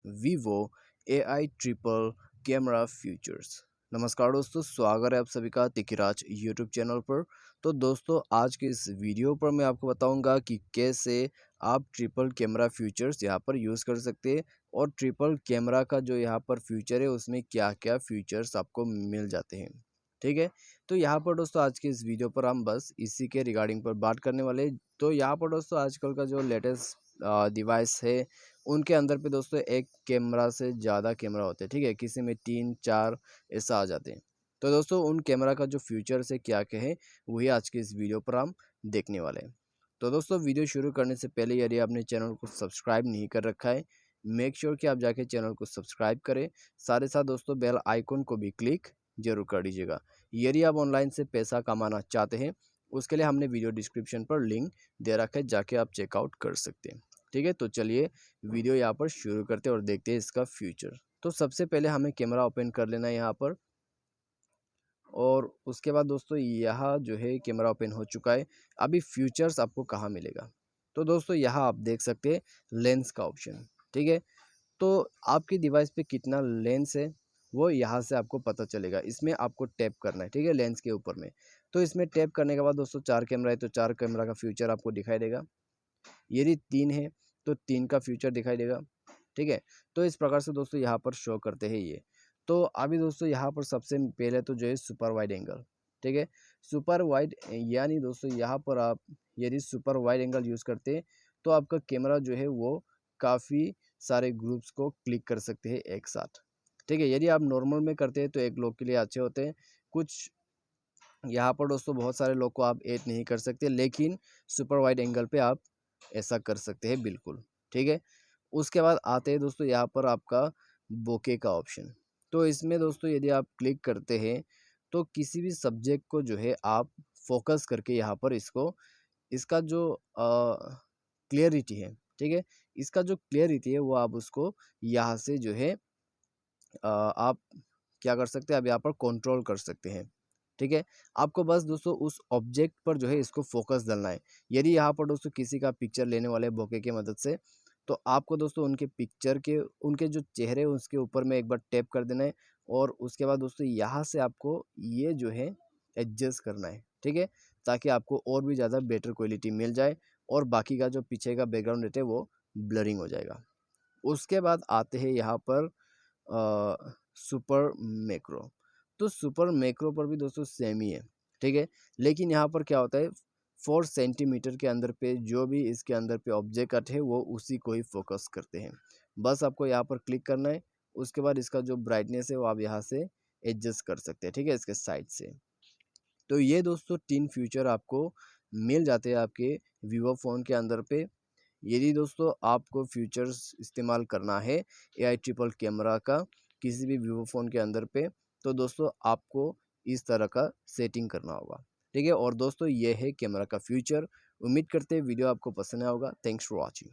Vivo AI triple camera features. नमस्कार दोस्तों, स्वागत है आप सभी का तिकिराज यूट्यूब चैनल पर। तो दोस्तों, आज के इस वीडियो पर मैं आपको बताऊंगा कि कैसे आप ट्रिपल कैमरा फीचर्स यहां पर यूज़ कर सकते हैं और ट्रिपल कैमरा का जो यहां पर फीचर है उसमें क्या क्या फीचर्स आपको मिल जाते हैं। ठीक है, तो यहाँ पर दोस्तों आज के इस वीडियो पर हम बस इसी के रिगार्डिंग पर बात करने वाले हैं। तो यहाँ पर दोस्तों आजकल का जो लेटेस्ट डिवाइस है उनके अंदर पे दोस्तों एक कैमरा से ज़्यादा कैमरा होते हैं। ठीक है, किसी में 3 4 ऐसा आ जाते हैं। तो दोस्तों उन कैमरा का जो फीचर्स है क्या क्या है वही आज के इस वीडियो पर हम देखने वाले हैं। तो दोस्तों वीडियो शुरू करने से पहले यदि आपने चैनल को सब्सक्राइब नहीं कर रखा है, मेक श्योर कि आप जाके चैनल को सब्सक्राइब करें। साथ ही साथ दोस्तों बेल आइकन को भी क्लिक जरूर कर दीजिएगा। यदि आप ऑनलाइन से पैसा कमाना चाहते हैं उसके लिए हमने वीडियो डिस्क्रिप्शन पर लिंक दे रखा है, जाके आप चेकआउट कर सकते हैं। ठीक है, तो चलिए वीडियो यहाँ पर शुरू करते हैं और देखते हैं इसका फ्यूचर। तो सबसे पहले हमें कैमरा ओपन कर लेना है यहाँ पर, और उसके बाद दोस्तों यहाँ जो है कैमरा ओपन हो चुका है। अभी फ्यूचर्स आपको कहाँ मिलेगा, तो दोस्तों यहाँ आप देख सकते हैं लेंस का ऑप्शन। ठीक है, तो आपकी डिवाइस पे कितना लेंस है वो यहाँ से आपको पता चलेगा। इसमें आपको टैप करना है, ठीक है, लेंस के ऊपर में। तो इसमें टैप करने के बाद दोस्तों 4 कैमरा है तो 4 कैमरा का फ्यूचर आपको दिखाई देगा। यदि 3 है तो 3 का फ्यूचर दिखाई देगा। ठीक है, तो इस प्रकार से दोस्तों यहाँ पर शो करते हैं ये। तो अभी दोस्तों यहाँ पर सबसे पहले तो जो है सुपर वाइड एंगल। ठीक है, सुपर वाइड यानी दोस्तों यहाँ पर आप यदि सुपर वाइड एंगल यूज़ करते हैं तो आपका कैमरा जो है वो काफ़ी सारे ग्रुप्स को क्लिक कर सकते हैं एक साथ। ठीक है, यदि आप नॉर्मल में करते हैं तो एक लोग के लिए अच्छे होते हैं। कुछ यहाँ पर दोस्तों बहुत सारे लोग को आप ऐड नहीं कर सकते, लेकिन सुपर वाइड एंगल पे आप ऐसा कर सकते हैं बिल्कुल। ठीक है, उसके बाद आते हैं दोस्तों यहाँ पर आपका बोके का ऑप्शन। तो इसमें दोस्तों यदि आप क्लिक करते हैं तो किसी भी सब्जेक्ट को जो है आप फोकस करके यहाँ पर इसको इसका जो क्लियरिटी है, ठीक है, इसका जो क्लियरिटी है वो आप उसको यहाँ से जो है आप क्या कर सकते हैं, आप यहाँ पर कंट्रोल कर सकते हैं। ठीक है, आपको बस दोस्तों उस ऑब्जेक्ट पर जो है इसको फोकस डालना है। यदि यहाँ पर दोस्तों किसी का पिक्चर लेने वाले बोके की मदद से, तो आपको दोस्तों उनके पिक्चर के उनके जो चेहरे हैं उसके ऊपर में एक बार टैप कर देना है, और उसके बाद दोस्तों यहाँ से आपको ये जो है एडजस्ट करना है। ठीक है, ताकि आपको और भी ज़्यादा बेटर क्वालिटी मिल जाए और बाकी का जो पीछे का बैकग्राउंड रहता है वो ब्लरिंग हो जाएगा। उसके बाद आते हैं यहाँ पर सुपर मैक्रो। तो सुपर मैक्रो पर भी दोस्तों सेम ही है। ठीक है, लेकिन यहाँ पर क्या होता है, 4 सेंटीमीटर के अंदर पे जो भी इसके अंदर पे ऑब्जेक्ट है वो उसी को ही फोकस करते हैं। बस आपको यहाँ पर क्लिक करना है, उसके बाद इसका जो ब्राइटनेस है वो आप यहाँ से एडजस्ट कर सकते हैं। ठीक है, इसके साइड से। तो ये दोस्तों 3 फीचर आपको मिल जाते हैं आपके वीवो फ़ोन के अंदर पे। यदि दोस्तों आपको फीचर्स इस्तेमाल करना है AI ट्रिपल कैमरा का किसी भी वीवो फ़ोन के अंदर पे, तो दोस्तों आपको इस तरह का सेटिंग करना होगा। ठीक है, और दोस्तों ये है कैमरा का फ्यूचर। उम्मीद करते हैं वीडियो आपको पसंद आया होगा। Thanks for watching.